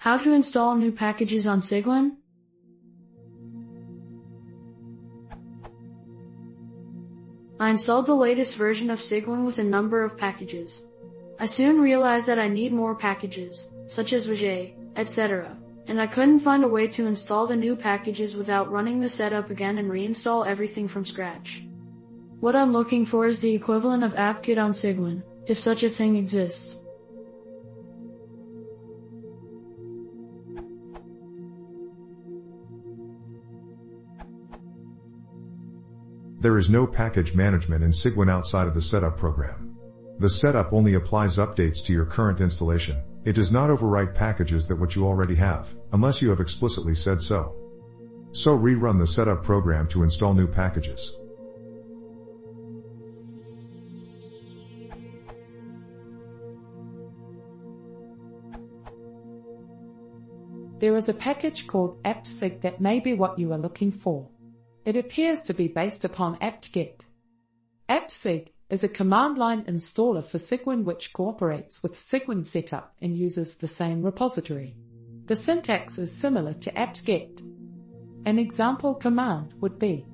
How to install new packages on Cygwin? I installed the latest version of Cygwin with a number of packages. I soon realized that I need more packages, such as Vijay, etc., and I couldn't find a way to install the new packages without running the setup again and reinstall everything from scratch. What I'm looking for is the equivalent of AppKit on Cygwin, if such a thing exists. There is no package management in Cygwin outside of the setup program. The setup only applies updates to your current installation. It does not overwrite packages that what you already have, unless you have explicitly said so. So rerun the setup program to install new packages. There is a package called apt-cygwin that may be what you are looking for. It appears to be based upon apt-get. apt-cygwin is a command line installer for Cygwin which cooperates with Cygwin setup and uses the same repository. The syntax is similar to apt-get. An example command would be: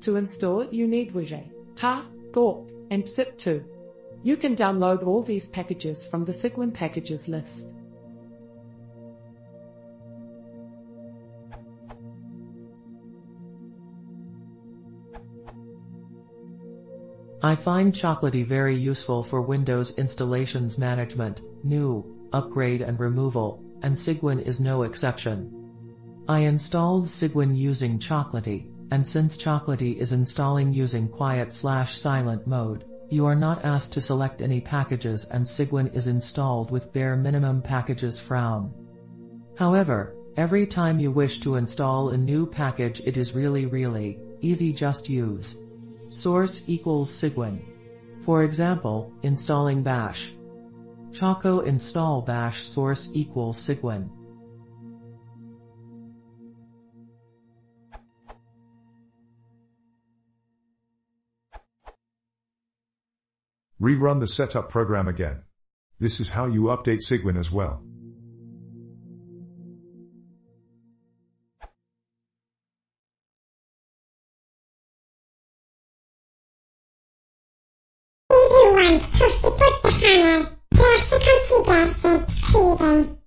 to install it you need Vijay, Ta, Gork, and zip2. You can download all these packages from the Cygwin packages list. I find Chocolatey very useful for Windows installations management, new, upgrade and removal, and Cygwin is no exception. I installed Cygwin using Chocolatey, and since Chocolatey is installing using quiet/silent mode, you are not asked to select any packages and Cygwin is installed with bare minimum packages frown. However, every time you wish to install a new package it is really easy, just use source equals Cygwin. For example, installing bash. Choco install bash source equals Cygwin. Rerun the setup program again. This is how you update Cygwin as well. If you want to support the channel, please consider subscribing.